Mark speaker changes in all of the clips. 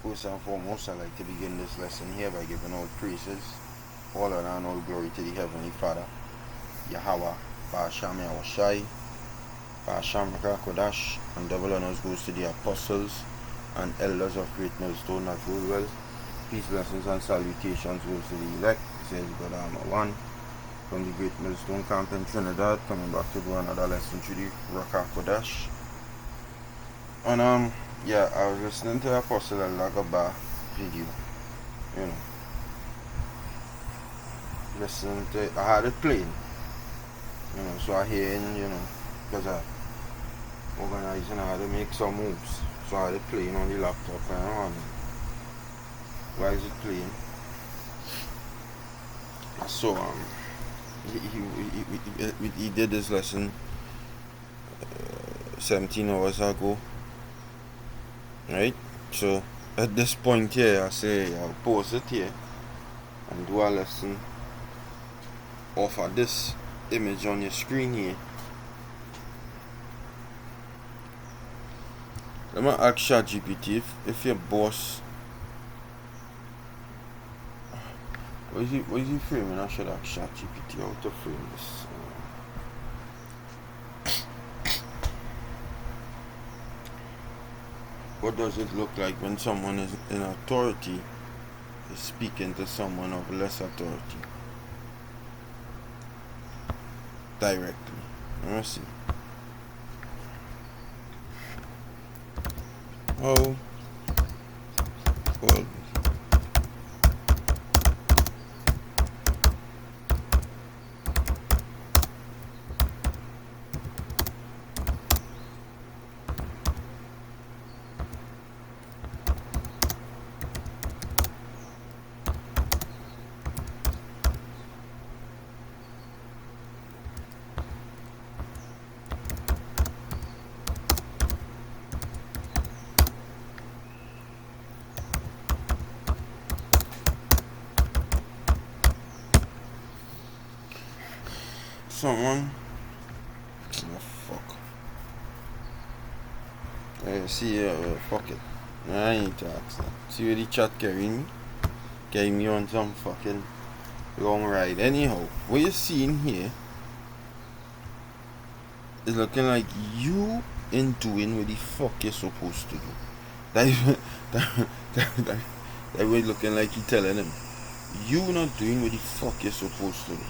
Speaker 1: First and foremost, I'd like to begin this lesson here by giving all praises, all honor and all glory to the Heavenly Father, Yahweh, Ba'asham Yahushai, Ba'asham Kodash, and double honors goes to the apostles and elders of Great Millstone that rule well. Peace, blessings, and salutations goes to the elect, says God Armor 1, from the Great Millstone Camp in Trinidad, coming back to do another lesson through the Ruach HaKodesh. And I was listening to Apostle Lagaba video, listening to I had it playing, so I hearing, because I organizing, I had to make some moves, so I had it playing on the laptop, and why is it playing? So he did this lesson 17 hours ago, right? So at this point here, I say I'll pause it here and do a lesson off of this image on your screen here. Let me ask ChatGPT if your boss, what is he framing? I should ask ChatGPT how to frame this. What does it look like when someone is in authority is speaking to someone of less authority directly? Let me see. Oh, well. Someone, oh fuck. Fuck it. I need to ask that. See where the chat carrying me on some fucking long ride. Anyhow, what you're seeing here is looking like you ain't doing what the fuck you're supposed to do. That way looking like he telling him, you not doing what the fuck you're supposed to do.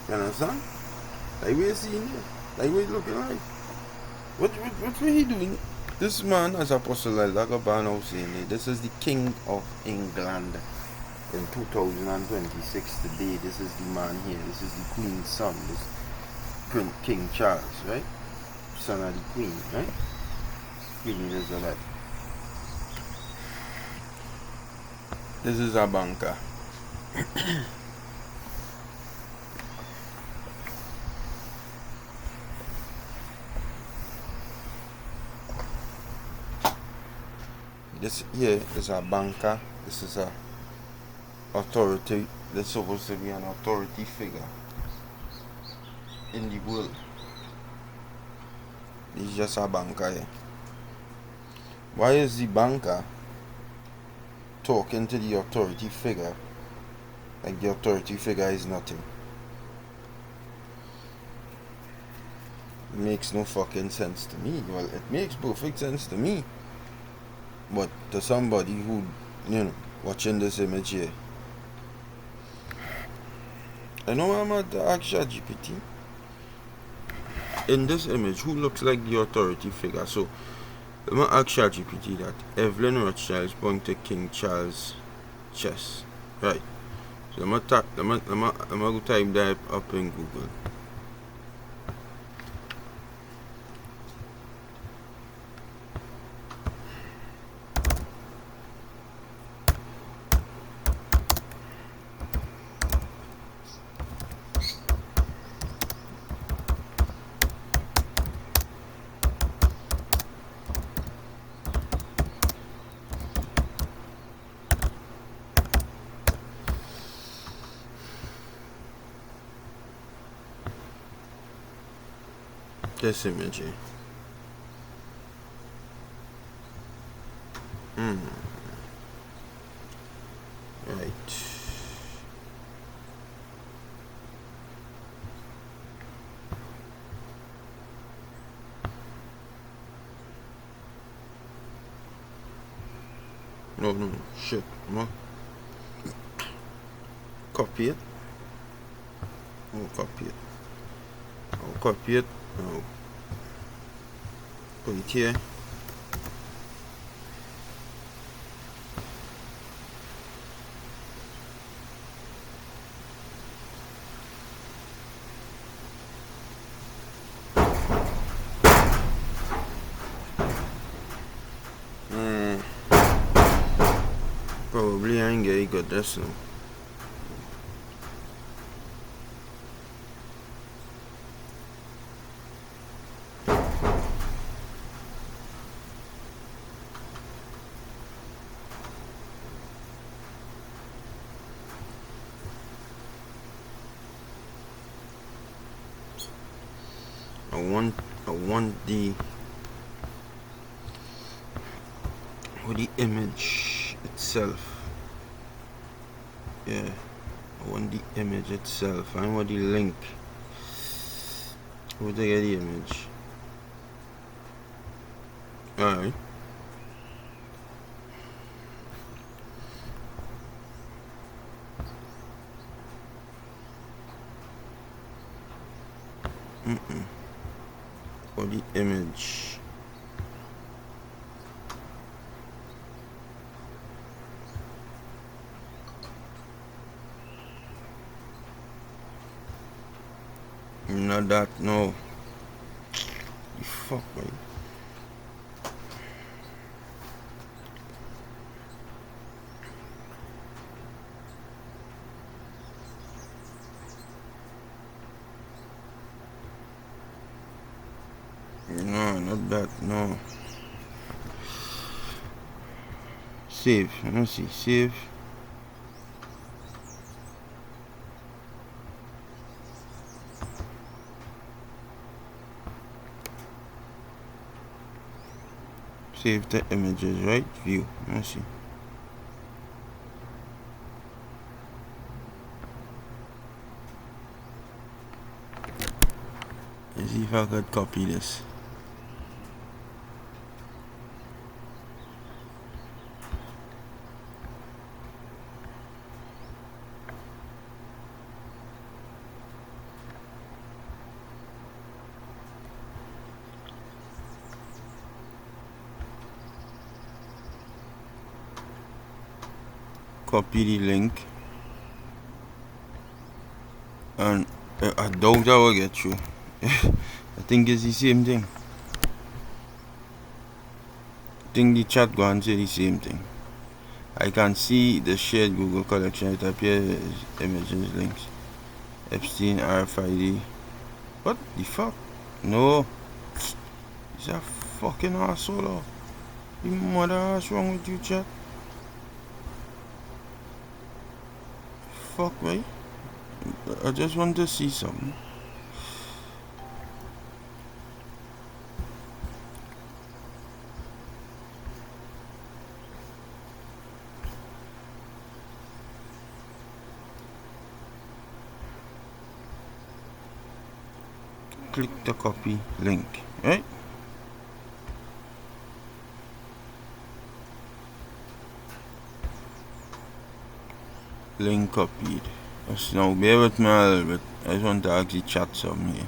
Speaker 1: You understand? Like what you seeing here? Like what it looking like? What he doing? This man, as Apostle Lagaba now saying it, this is the King of England in 2026 today. This is the man here. This is the Queen's son. This Prince King Charles, right? Son of the Queen, right? Queen Elizabeth. This is a banker. This here is a banker. This is a authority. That's supposed to be an authority figure in the world. He's just a banker here. Why is the banker talking to the authority figure like the authority figure is nothing? It makes no fucking sense to me. Well, it makes perfect sense to me. But to somebody who, watching this image here, I know I'm at the ChatGPT. In this image, who looks like the authority figure? So, let me ask ChatGPT that Evelyn Rothschild is pointing to King Charles' chest. Right. So, let me go type that up in Google. This image here. Hmm. Right. No, no, no. Shit. Come copy it. Oh, copy it. I'll copy it. I'll put it here. Probably I ain't get good this now. I want the image itself. Yeah, I want the image itself. I want the link. Where they get the image? Alright. For the image. Not that, no. You fuck, man. No, not that, no. Save, let me see, save. Save the images, right? View, let me see. Let's see if I could copy this. Copy the link. And I doubt I will get through. I think it's the same thing. I think the chat go and say the same thing. I can see the shared Google collection. It appears as images links. Epstein RFID. What the fuck? No. Is that fucking asshole? The mother ass wrong with you, chat? Fuck me. I just want to see something. Click the copy link, right? Link copied. Just now bear with me a little bit. I just want to actually chat some here.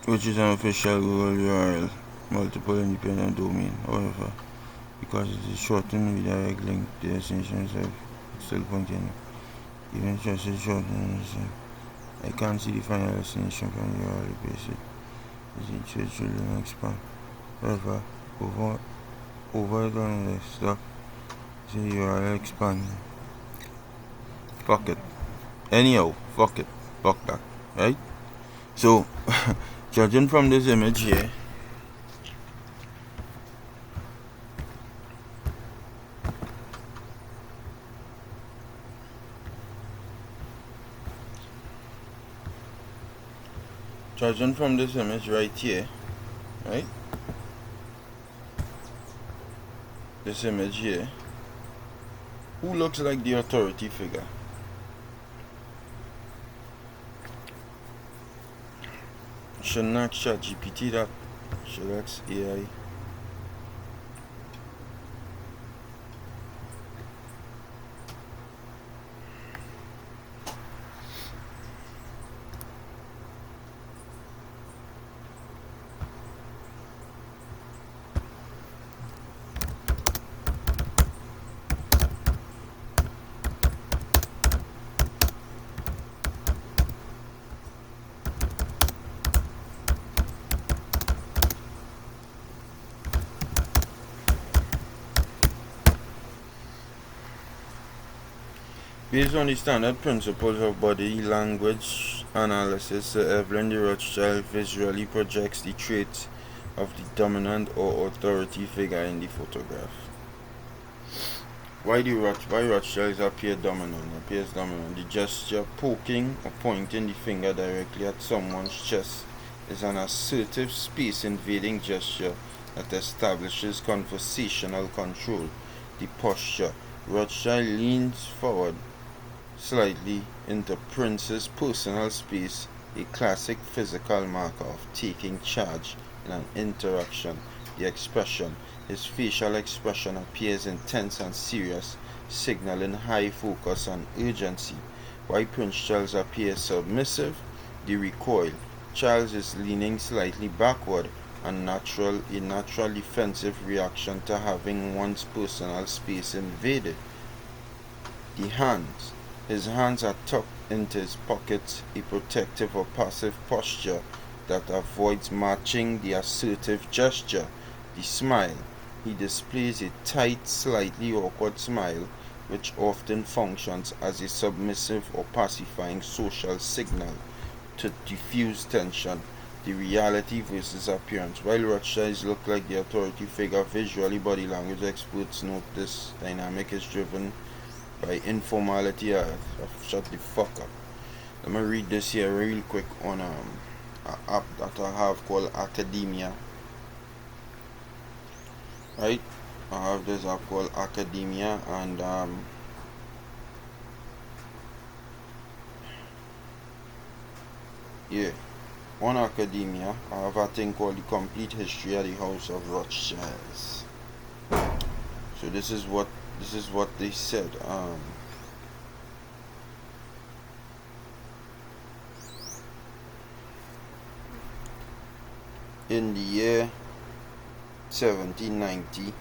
Speaker 1: Which is an official Google URL, multiple independent domain. However, because it is shortened with direct link, the destinations have still continue. Even just as shortened, I can't see the final destination from the URL basic. It should expand. However, over it on the desktop, the URL expand. Fuck it. Anyhow, fuck it. Fuck that. Right? So, judging from this image here, Judging from this image right here, right? This image here, who looks like the authority figure? Shouldn't ask ChatGPT that. Should ask AI. Based on the standard principles of body language analysis, Sir Evelyn de Rothschild visually projects the traits of the dominant or authority figure in the photograph. Why Rothschilds appears dominant? The gesture poking or pointing the finger directly at someone's chest is an assertive space-invading gesture that establishes conversational control. The posture. Rothschild leans forward slightly into Prince's personal space, a classic physical marker of taking charge in an interaction. The expression. His facial expression appears intense and serious, signaling high focus and urgency. Why Prince Charles appears submissive? The recoil. Charles is leaning slightly backward, a natural defensive reaction to having one's personal space invaded. The hands. His hands are tucked into his pockets, a protective or passive posture that avoids matching the assertive gesture. The smile. He displays a tight, slightly awkward smile, which often functions as a submissive or pacifying social signal to diffuse tension. The reality versus appearance. While Rothschilds look like the authority figure visually, body language experts note this dynamic is driven by informality. Shut the fuck up. Let me read this here real quick on an app that I have called Academia. Right? I have this app called Academia, and yeah, on Academia I have a thing called the complete history of the House of Rothschilds. So this is what they said. In the year 1790,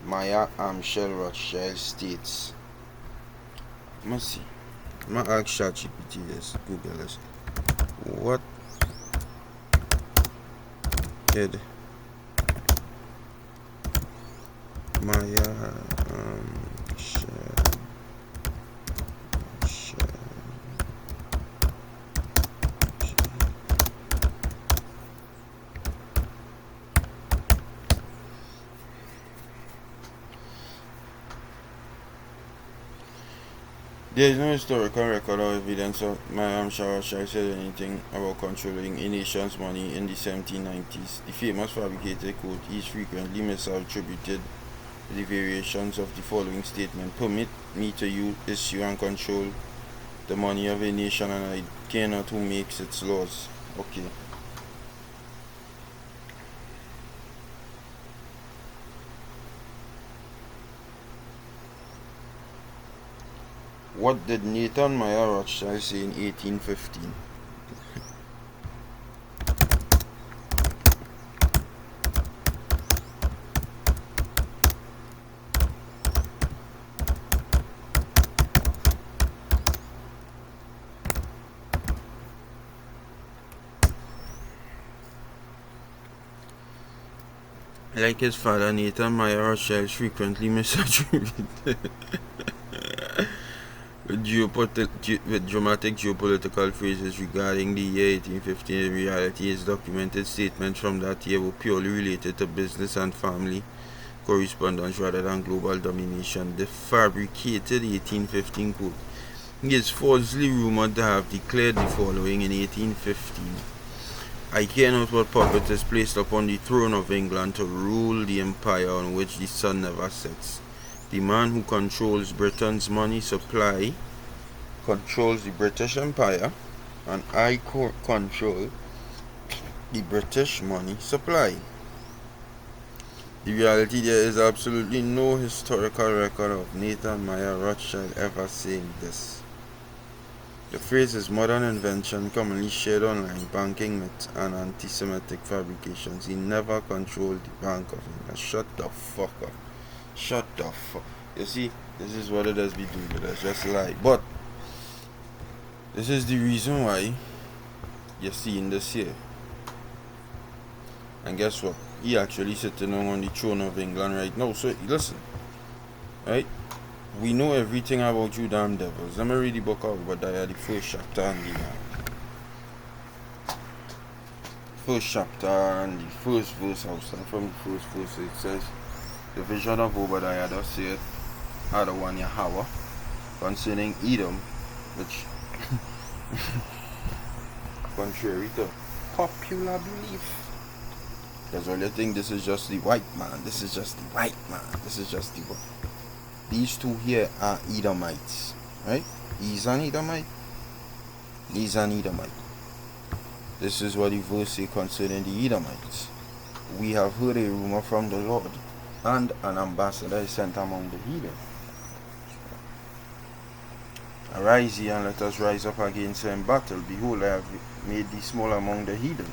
Speaker 1: Maya Amschel Rothschild states, let's see, I'm gonna ask ChatGPT this, Google this. What did Maya There is no historical record or evidence of Maya Amschel Rothschild said anything about controlling a nation's money in the 1790s. The famous fabricated quote is frequently misattributed. The variations of the following statement: permit me to issue and control the money of a nation, and I care not who makes its laws. Okay. What did Nathan Maya Rothschild say in 1815? Like his father, Nathan Maya Rothschild frequently misattributed with dramatic geopolitical phrases regarding the year 1815. In reality, his documented statements from that year were purely related to business and family correspondence rather than global domination. The fabricated 1815 quote. He is falsely rumored to have declared the following in 1815. I care not what puppet is placed upon the throne of England to rule the empire on which the sun never sets. The man who controls Britain's money supply controls the British Empire, and I control the British money supply. The reality, there is absolutely no historical record of Nathan Meyer Rothschild ever saying this. The phrase is modern invention commonly shared online, banking myths and anti-Semitic fabrications. He never controlled the Bank of England. Shut the fuck up. Shut the fuck. You see, this is what it does be doing. It does just lie. But this is the reason why you're seeing this here. And guess what? He actually sitting on the throne of England right now. So listen, right? We know everything about you damn devils. Let me read the book of Obadiah, the first chapter and the first chapter and the first verse. I'll start from the first verse. It says, the vision of Obadiah does say Adawan Yahweh concerning Edom, which contrary to popular belief, because all you think this is just the white man, this is just the white man, this is just the white. These two here are Edomites, right? He's an Edomite. He's an Edomite. This is what the verse says concerning the Edomites. We have heard a rumor from the Lord, and an ambassador is sent among the heathen. Arise ye, and let us rise up against her in battle. Behold, I have made thee small among the heathen.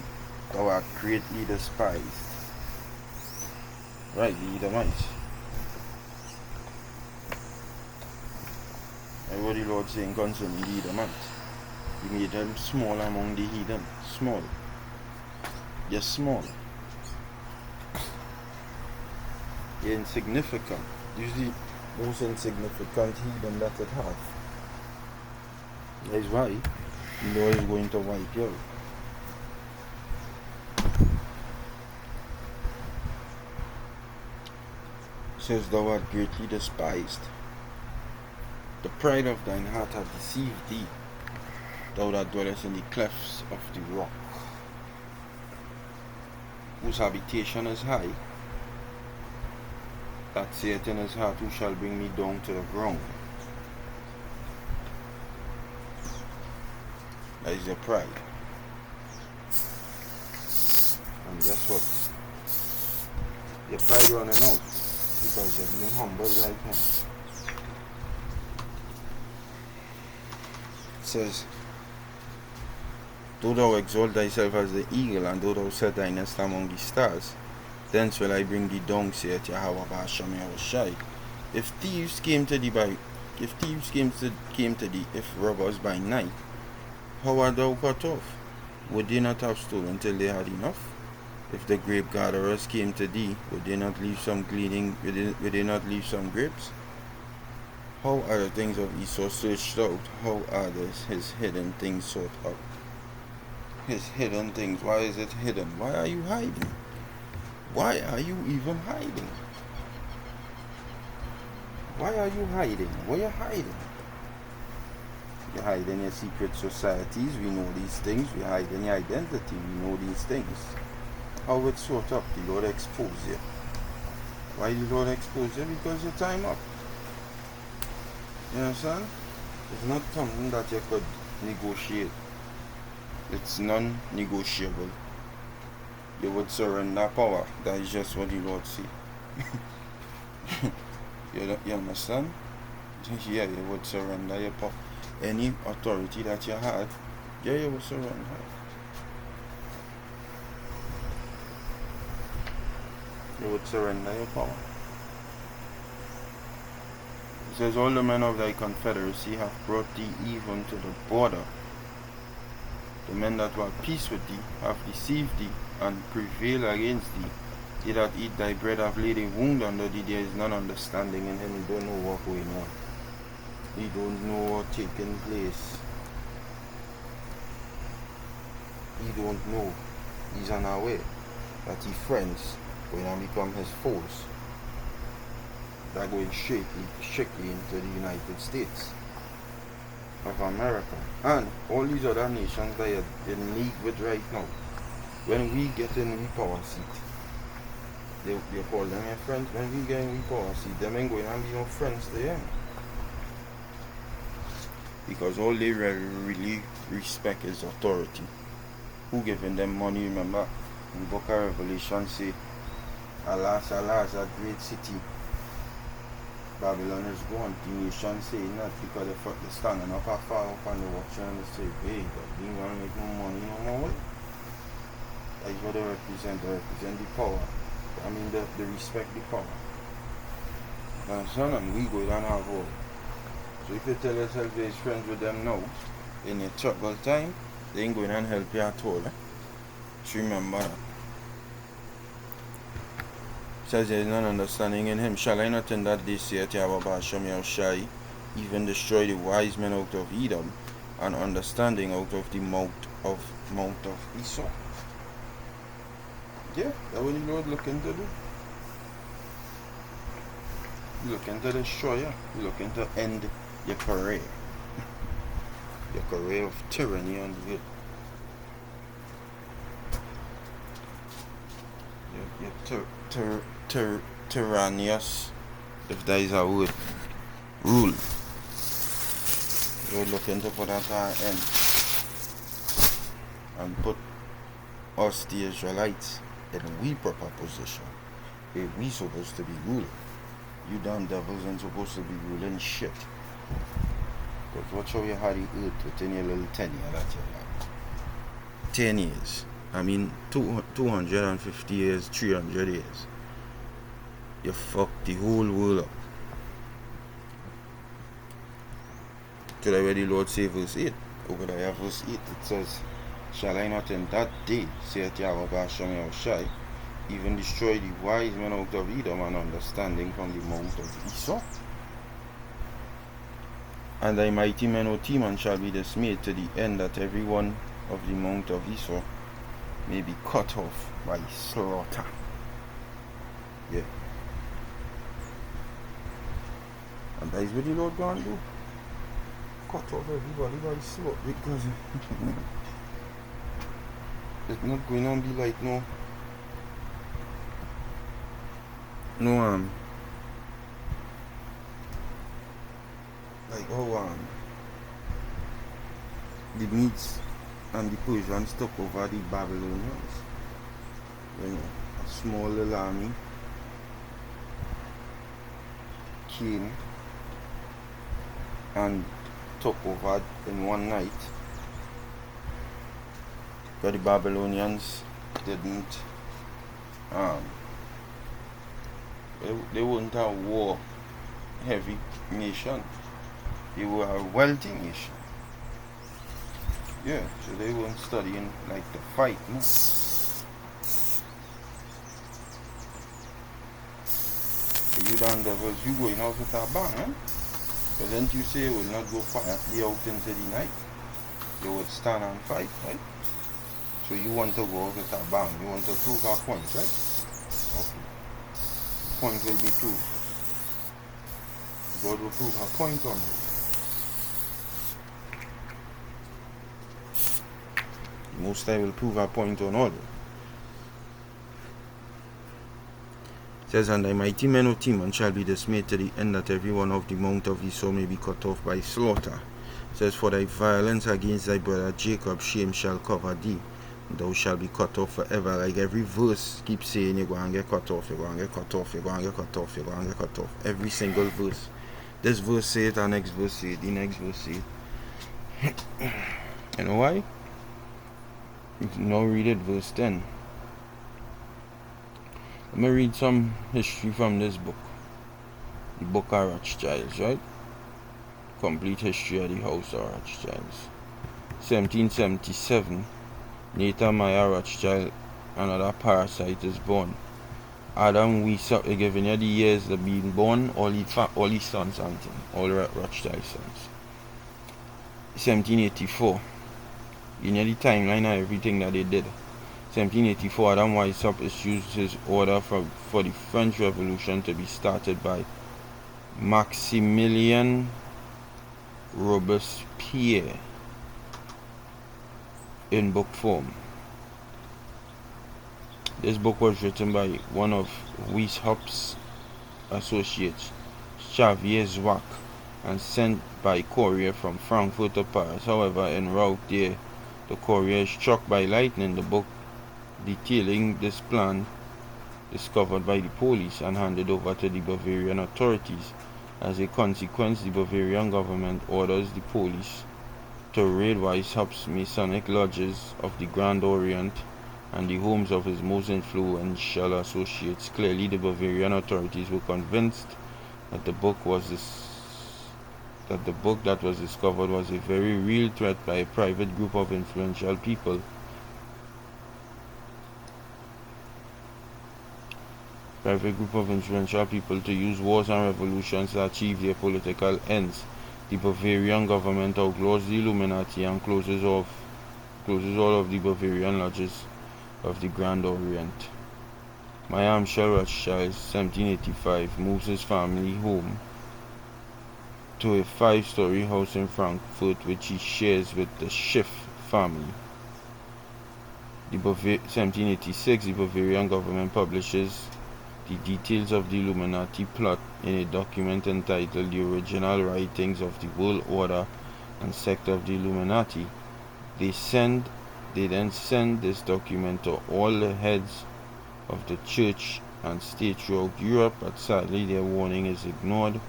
Speaker 1: Thou art greatly despised. Right, the Edomites. And what the Lord saying concerning the Edomites? He made them small among the heathen. Small. Yes, small. You're insignificant. Usually most insignificant heathen that it have. That is why the Lord is going to wipe you out. Says thou art greatly despised. The pride of thine heart hath deceived thee, thou that dwellest in the clefts of the rock, whose habitation is high, that saith in his heart, who shall bring me down to the ground? That is your pride. And guess what? Your pride running out, because you're being humble like him. It says, though thou exalt thyself as the eagle, and though thou set thy nest among the stars, thence will I bring thee down, saith Yahweh Ba'ashem Yahushai. If thieves came to thee, if robbers by night, how art thou cut off? Would they not have stolen till they had enough? If the grape gatherers came to thee, would they not leave some gleaning? Would they not leave some grapes? How are the things of Esau searched out? How are his hidden things sought out? His hidden things. Why is it hidden? Why are you hiding? Why are you even hiding? Why are you hiding? What are you hiding? You hide in your secret societies. We know these things. We hide in your identity. We know these things. How it's sought up? The Lord expose you. Why the Lord expose you? Because your time up. You understand? It's not something that you could negotiate. It's non-negotiable. You would surrender power. That is just what the Lord said. You understand? Yeah, you would surrender your power. Any authority that you had, yeah, you would surrender. You would surrender your power. It says, all the men of thy confederacy have brought thee even to the border. The men that were at peace with thee have deceived thee and prevailed against thee. They that eat thy bread have laid a wound under thee. There is none understanding in him. He don't know what's going on. He don't know what's taking place. He don't know. He's unaware that his friends going to become his foes. They're going strictly into the United States of America and all these other nations that you're in league with right now. when we get in we power seat, they call them your friends. When we get in we power seat, them ain't going to be no friends there. Because all they really respect is authority. Who giving them money? Remember, in the book of Revelation say, alas, alas, that great city, Babylon is gone. The nation say not because they're standing up afar up on the watch and they say, hey, but we ain't gonna make no money no more. That's what they represent. They represent the power. I mean, they respect the power. And son, and we go down our vote. So if you tell yourself you're friends with them now, in your trouble time, they ain't going to help you at all. Just remember that. Says there is none understanding in him. Shall I not in that day say to Yahweh Ba'ashem Yahushai, even destroy the wise men out of Edom, and understanding out of the mount of Esau? Yeah, that's what the Lord looking to do. He's looking to destroy you. He's looking to end your career. Your career of tyranny on the earth. Your tyrannous, if that is a word, rule. You're looking to put at our end and put us, the Israelites, in we proper position where we supposed to be ruling. You damn devils ain't supposed to be ruling shit. Because watch how you had the earth within your little 10 years that you have. 10 years. I mean 250 years, 300 years. You fucked the whole world up. To the way the Lord say verse 8. Over there verse 8 it says, shall I not in that day, saith Yahweh Ba'ashem Yahushai, even destroy the wise men out of Edom and understanding from the mount of Esau? And thy mighty men, O Teman, shall be dismayed to the end that every one of the mount of Esau may be cut off by slaughter. Yeah. And that is what the Lord going to do. Cut off everybody by slaughter, because it's not going to be like no like how the Medes and the Persians took over the Babylonians. You know, a small little army came and took over in one night. But the Babylonians didn't they weren't a war heavy nation. They were a wealthy nation. Yeah, so they weren't studying like the fight, no. So you damn devils, you going out with a bang, eh? But then you say you will not go quietly out into the night. You would stand and fight, right? So you want to go out with a bang. You want to prove our point, right? Okay. Point will be proved. God will prove her point on you. Most I will prove our point on all. It says, and thy mighty men, O Teman, shall be dismayed to the end that every one of the mount of Esau may be cut off by slaughter. It says, for thy violence against thy brother Jacob, shame shall cover thee. Thou shalt be cut off forever. Like every verse keeps saying, you're going to get cut off, you're going to get cut off, you're going to get cut off, you're going to get cut off. Every single verse. This verse say it, the next verse say it, the next verse say it. You know why? Now read it, verse 10. Let me read some history from this book. The book of Rothschilds, right? Complete history of the house of Rothschilds. 1777. Nathan Meyer Rothschild, another parasite, is born. Adam Weishaupt, giving you the years of being born, all his sons and things, all Rothschild sons. 1784. You know the timeline of everything that they did. 1784, Adam Weishaupt issued his order for the French Revolution to be started by Maximilien Robespierre in book form. This book was written by one of Weishaupt's associates, Xavier Zwack, and sent by courier from Frankfurt to Paris. However, en route there, the courier is struck by lightning. The book detailing this plan discovered by the police and handed over to the Bavarian authorities. As a consequence, the Bavarian government orders the police to raid Weishaupt's Masonic lodges of the Grand Orient and the homes of his most influential associates. Clearly, the Bavarian authorities were convinced that the book that was discovered was a very real threat by a private group of influential people. To use wars and revolutions to achieve their political ends. The Bavarian government outlaws the Illuminati and closes all of the Bavarian lodges of the Grand Orient. Meyer Amschel Rothschild, 1785, moves his family home to a 5-story house in Frankfurt, which he shares with the Schiff family. 1786, the Bavarian government publishes the details of the Illuminati plot in a document entitled The Original Writings of the World Order and Sect of the Illuminati. They then send this document to all the heads of the church and state throughout Europe, but sadly their warning is ignored.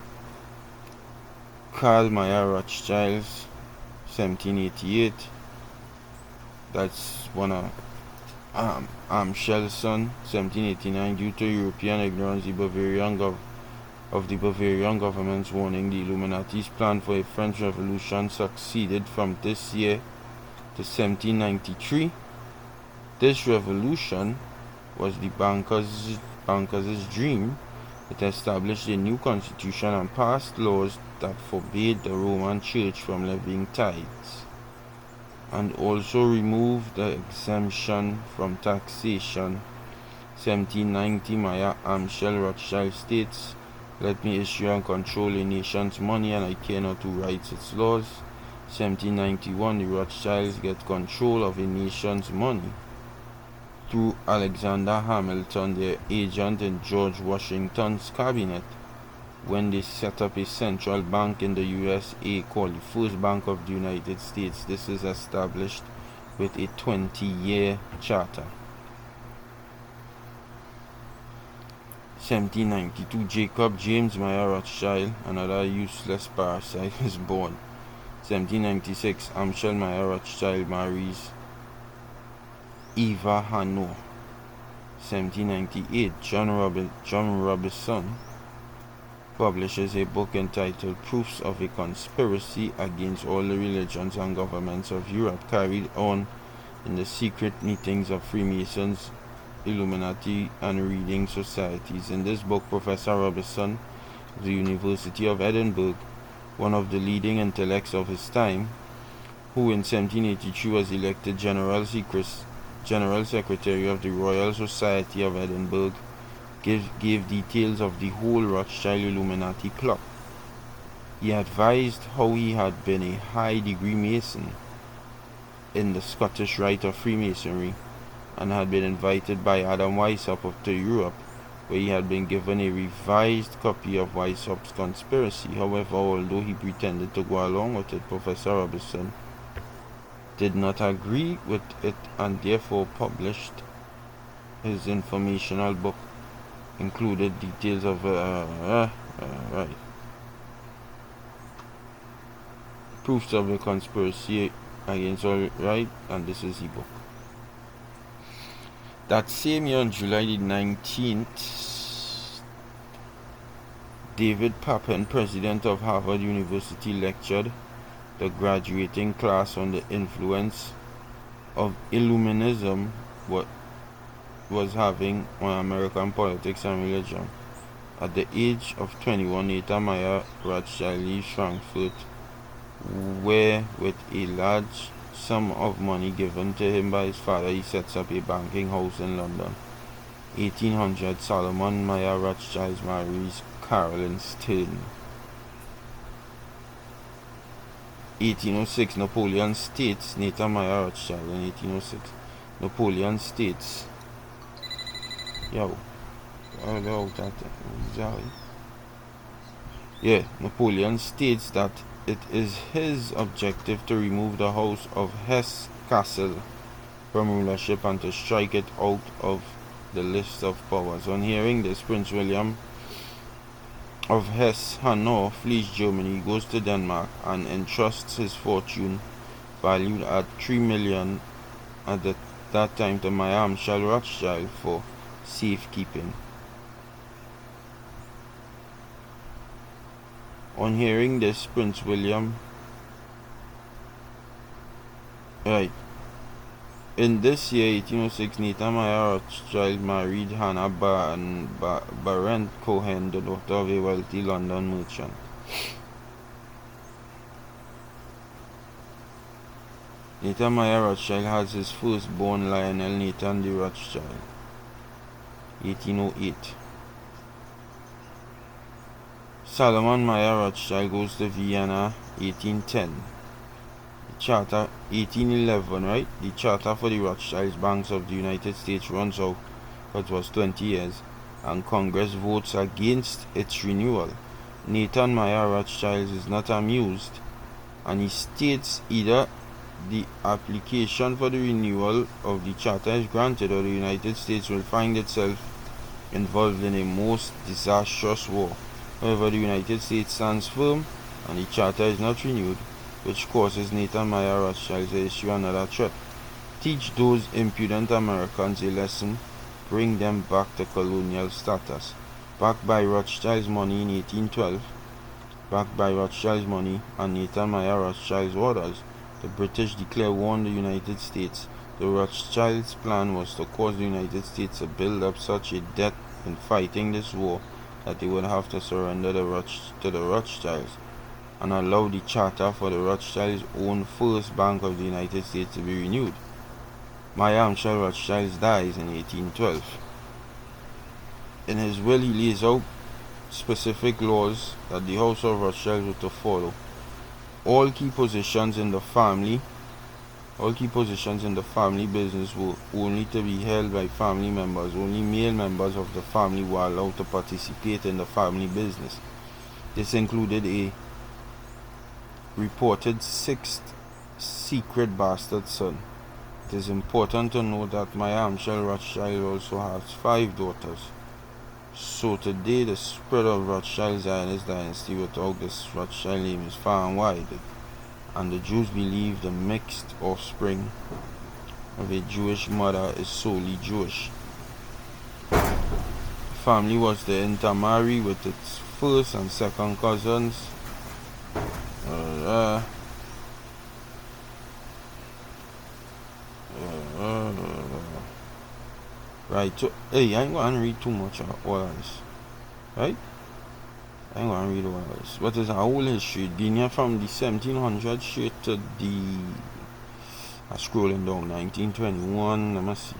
Speaker 1: Karl Meyer Rothschild, 1788, that's one of Amschel's son, 1789. Due to European ignorance of the Bavarian government's warning, the Illuminati's plan for a French Revolution succeeded from this year to 1793. This revolution was the bankers' dream. It established a new constitution and passed laws that forbade the Roman Church from levying tithes, and also removed the exemption from taxation. 1790, Meyer Amschel Rothschild states, "Let me issue and control a nation's money, and I care not who writes its laws." 1791, the Rothschilds get control of a nation's money through Alexander Hamilton, their agent in George Washington's cabinet, when they set up a central bank in the USA called the First Bank of the United States. This is established with a 20-year charter. 1792, Jacob James Meyer Rothschild, another useless parasite, is born. 1796, Amschel Meyer Rothschild marries Eva Hanno. 1798, John Robison publishes a book entitled Proofs of a Conspiracy Against All the Religions and Governments of Europe, carried on in the secret meetings of Freemasons, Illuminati, and reading societies. In this book, Professor Robison of the University of Edinburgh, one of the leading intellects of his time, who in 1783 was elected General Secretary of the Royal Society of Edinburgh, gave details of the whole Rothschild Illuminati plot. He advised how he had been a high-degree Mason in the Scottish Rite of Freemasonry and had been invited by Adam Weishaupt to Europe, where he had been given a revised copy of Weishaupt's conspiracy. However, although he pretended to go along with it, Professor Robison did not agree with it and therefore published his informational book, included details of proofs of the conspiracy against all right, and this is the book. That same year, on July the 19th, David Papin, president of Harvard University, lectured the graduating class on the influence of Illuminism was having on American politics and religion. At the age of 21, Nathan Meyer Rothschild leaves Frankfurt, where with a large sum of money given to him by his father, he sets up a banking house in London. 1800, Solomon Meyer Rothschild marries Caroline Stern. 1806, Napoleon states, Nathan Meyer Rothschild in 1806, Napoleon states Yo, out that exactly. Yeah, Napoleon states that it is his objective to remove the House of Hesse-Kassel from rulership and to strike it out of the list of powers. On hearing this, Prince William of Hesse-Hanau flees Germany, goes to Denmark, and entrusts his fortune, valued at 3 million at that time, to my Amschel Rothschild for safekeeping. On hearing this, Prince William, in this year, 1806, Nathan Mayer Rothschild married Hannah Barent Cohen, the daughter of a wealthy London merchant. Nathan Mayer Rothschild has his firstborn, Lionel Nathan de Rothschild, 1808. Salomon Mayer Rothschild goes to Vienna, 1810. Charter, 1811, right? The charter for the Rothschilds Banks of the United States runs out, but was 20 years, and Congress votes against its renewal. Nathan Mayer Rothschild is not amused, and he states either the application for the renewal of the charter is granted, or the United States will find itself involved in a most disastrous war. However, the United States stands firm, and the charter is not renewed, which causes Nathan Mayer Rothschild to issue another threat. Teach those impudent Americans a lesson, bring them back to colonial status. Backed by Rothschild's money in 1812, backed by Rothschild's money and Nathan Mayer Rothschild's orders, the British declare war on the United States. The Rothschilds' plan was to cause the United States to build up such a debt in fighting this war that they would have to surrender to the Rothschilds and allow the charter for the Rothschilds' own first Bank of the United States to be renewed. Mayer Amschel Rothschild dies in 1812. In his will, he lays out specific laws that the House of Rothschild were to follow. All key positions in the family business were only to be held by family members. Only male members of the family were allowed to participate in the family business. This included a reported sixth secret bastard son. It is important to note that Mayer Amschel Rothschild also has 5 daughters. So today the spread of Rothschild's Zionist dynasty without this Rothschild name is far and wide, and the Jews believe the mixed offspring of a Jewish mother is solely Jewish. The family was to intermarry with its first and second cousins. Right, so hey, I ain't gonna read too much of all of this, right? I ain't gonna read all of this. But it's a whole history. Guinea from the 1700s straight to the scrolling down 1921. Let me see.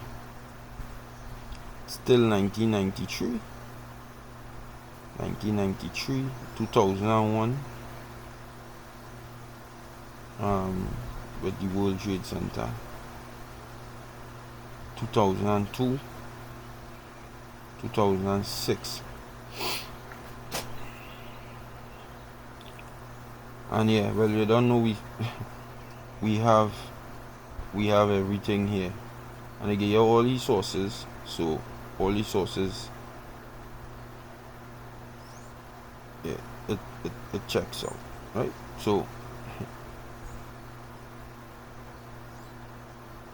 Speaker 1: Still 1993, 2001. With the World Trade Center. 2002, 2006, and yeah, well, you don't know, we have everything here, and I give you all these sources. So all these sources, yeah, it checks out, right? So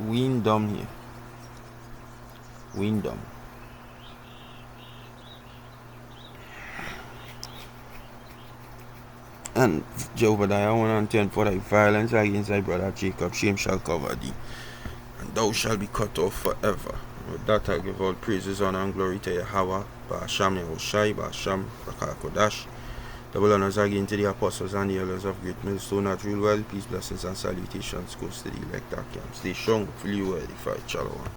Speaker 1: Windom here. Windom. And Jobadiah 1:10, for thy violence against thy brother Jacob, shame shall cover thee, and thou shalt be cut off forever. With that I give all praises, honor, and glory to Yahweh, Ba'asham Yahushai, Ba'asham Rakah Kodash. Double honors again to the apostles and the elders of Great Millstone that rule well. Peace, blessings, and salutations goes to the elect that can stay strong, fully well edified. Shalom.